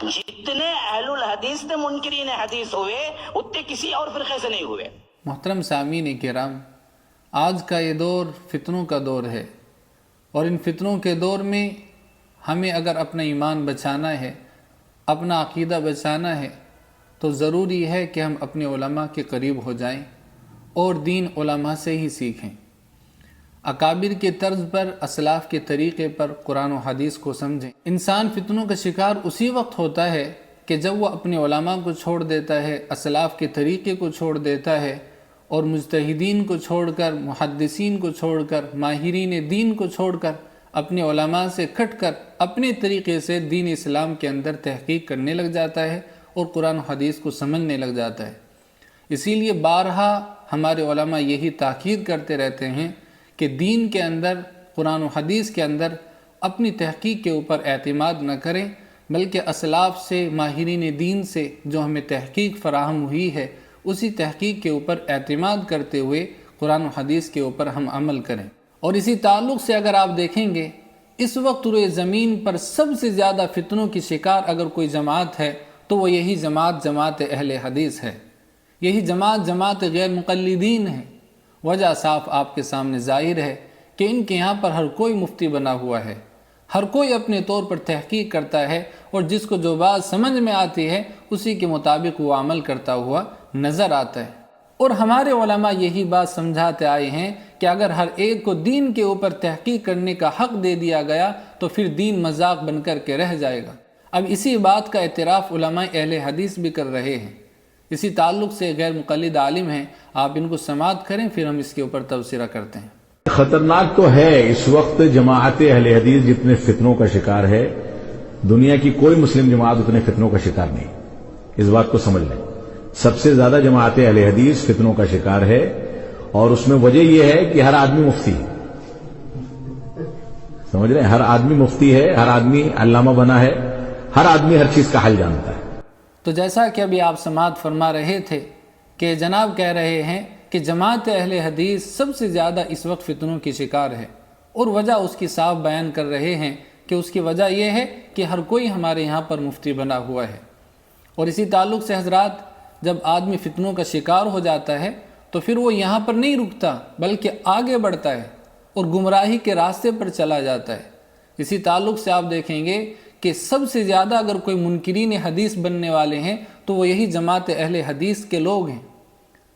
جتنے اہل الحدیث سے منکرین حدیث ہوئے اتنے کسی اور فرقے سے نہیں ہوئے۔ محترم سامعین کرام، آج کا یہ دور فتنوں کا دور ہے، اور ان فتنوں کے دور میں ہمیں اگر اپنا ایمان بچانا ہے، اپنا عقیدہ بچانا ہے، تو ضروری ہے کہ ہم اپنے علماء کے قریب ہو جائیں اور دین علماء سے ہی سیکھیں، اکابر کے طرز پر، اسلاف کے طریقے پر قرآن و حدیث کو سمجھیں۔ انسان فتنوں کا شکار اسی وقت ہوتا ہے کہ جب وہ اپنے علماء کو چھوڑ دیتا ہے، اسلاف کے طریقے کو چھوڑ دیتا ہے، اور مجتہدین کو چھوڑ کر، محدثین کو چھوڑ کر، ماہرین دین کو چھوڑ کر، اپنے علماء سے کٹ کر اپنے طریقے سے دین اسلام کے اندر تحقیق کرنے لگ جاتا ہے اور قرآن و حدیث کو سمجھنے لگ جاتا ہے۔ اسی لیے بارہا ہمارے علماء یہی تاکید کرتے رہتے ہیں کہ دین کے اندر، قرآن و حدیث کے اندر اپنی تحقیق کے اوپر اعتماد نہ کریں، بلکہ اسلاف سے، ماہرین دین سے جو ہمیں تحقیق فراہم ہوئی ہے، اسی تحقیق کے اوپر اعتماد کرتے ہوئے قرآن و حدیث کے اوپر ہم عمل کریں۔ اور اسی تعلق سے اگر آپ دیکھیں گے، اس وقت روئے زمین پر سب سے زیادہ فتنوں کی شکار اگر کوئی جماعت ہے تو وہ یہی جماعت اہل حدیث ہے، یہی جماعت غیر مقلدین ہے۔ وجہ صاف آپ کے سامنے ظاہر ہے کہ ان کے یہاں پر ہر کوئی مفتی بنا ہوا ہے، ہر کوئی اپنے طور پر تحقیق کرتا ہے، اور جس کو جو بات سمجھ میں آتی ہے اسی کے مطابق وہ عمل کرتا ہوا نظر آتا ہے۔ اور ہمارے علماء یہی بات سمجھاتے آئے ہیں کہ اگر ہر ایک کو دین کے اوپر تحقیق کرنے کا حق دے دیا گیا تو پھر دین مذاق بن کر کے رہ جائے گا۔ اب اسی بات کا اعتراف علماء اہل حدیث بھی کر رہے ہیں۔ اسی تعلق سے غیر مقلد عالم ہیں، آپ ان کو سماعت کریں، پھر ہم اس کے اوپر تبصرہ کرتے ہیں۔ خطرناک تو ہے اس وقت جماعت اہل حدیث جتنے فتنوں کا شکار ہے، دنیا کی کوئی مسلم جماعت اتنے فتنوں کا شکار نہیں، اس بات کو سمجھ لیں۔ سب سے زیادہ جماعت اہل حدیث فتنوں کا شکار ہے، اور اس میں وجہ یہ ہے کہ ہر آدمی مفتی ہے، سمجھ رہے ہیں؟ ہر آدمی مفتی ہے، ہر آدمی علامہ بنا ہے، ہر آدمی ہر چیز کا حل جانتا ہے۔ تو جیسا کہ ابھی آپ سماعت فرما رہے تھے کہ جناب کہہ رہے ہیں کہ جماعت اہل حدیث سب سے زیادہ اس وقت فتنوں کی شکار ہے، اور وجہ اس کی صاف بیان کر رہے ہیں کہ اس کی وجہ یہ ہے کہ ہر کوئی ہمارے یہاں پر مفتی بنا ہوا ہے۔ اور اسی تعلق سے حضرات، جب آدمی فتنوں کا شکار ہو جاتا ہے تو پھر وہ یہاں پر نہیں رکتا بلکہ آگے بڑھتا ہے اور گمراہی کے راستے پر چلا جاتا ہے۔ اسی تعلق سے آپ دیکھیں گے کہ سب سے زیادہ اگر کوئی منکرین حدیث بننے والے ہیں تو وہ یہی جماعت اہل حدیث کے لوگ ہیں،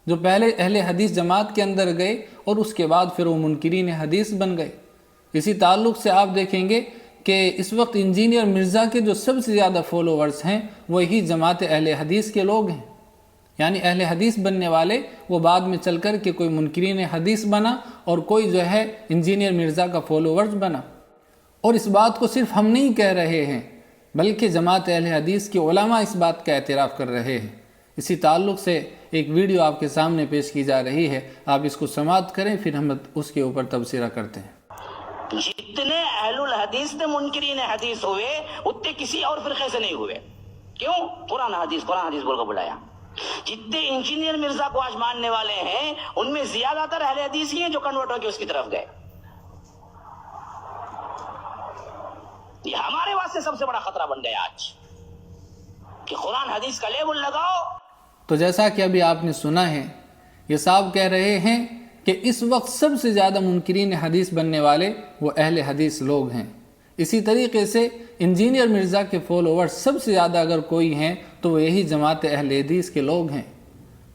جو پہلے اہل حدیث جماعت کے اندر گئے اور اس کے بعد پھر وہ منکرین حدیث بن گئے۔ اسی تعلق سے آپ دیکھیں گے کہ اس وقت انجینئر مرزا کے جو سب سے زیادہ فالوورز ہیں وہ یہی جماعت اہل حدیث کے لوگ ہیں، یعنی اہل حدیث بننے والے وہ بعد میں چل کر کے کوئی منکرین حدیث بنا اور کوئی جو ہے انجینئر مرزا کا فالوورز بنا۔ اور اس بات کو صرف ہم نہیں کہہ رہے ہیں بلکہ جماعت اہل حدیث کے علماء اس بات کا اعتراف کر رہے ہیں۔ اسی تعلق سے ایک ویڈیو آپ کے سامنے پیش کی جا رہی ہے، آپ اس کو سماعت کریں، پھر ہم اس کے اوپر تبصرہ کرتے ہیں۔ جتنے اہل الحدیث سے منکرین حدیث ہوئے اتنے کسی اور فرقے سے نہیں ہوئے۔ کیوں؟ قرآن حدیث بول کر بلایا۔ جتنے انجینئر مرزا کو آج ماننے والے ہیں ان میں زیادہ تر اہل حدیث ہی ہیں جو کنورٹ ہو کے اس کی طرف گئے۔ یہ ہمارے واسطے سب سے بڑا خطرہ بن گیا آج کہ قرآن حدیث کا لیبل لگاؤ۔ تو جیسا کہ ابھی آپ نے سنا ہے، یہ صاحب کہہ رہے ہیں کہ اس وقت سب سے زیادہ منکرین حدیث بننے والے وہ اہل حدیث لوگ ہیں۔ اسی طریقے سے انجینئر مرزا کے فالوور سب سے زیادہ اگر کوئی ہیں تو وہ یہی جماعت اہل حدیث کے لوگ ہیں۔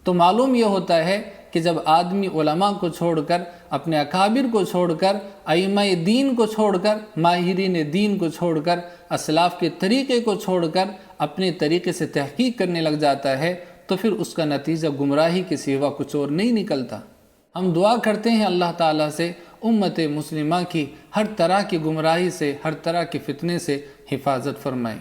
تو معلوم یہ ہوتا ہے کہ جب آدمی علماء کو چھوڑ کر، اپنے اکابر کو چھوڑ کر، ائمہ دین کو چھوڑ کر، ماہرین دین کو چھوڑ کر، اسلاف کے طریقے کو چھوڑ کر اپنے طریقے سے تحقیق کرنے لگ جاتا ہے تو پھر اس کا نتیجہ گمراہی کے سوا کچھ اور نہیں نکلتا۔ ہم دعا کرتے ہیں اللہ تعالیٰ سے امت مسلمہ کی ہر طرح کی گمراہی سے، ہر طرح کے فتنے سے حفاظت فرمائیں۔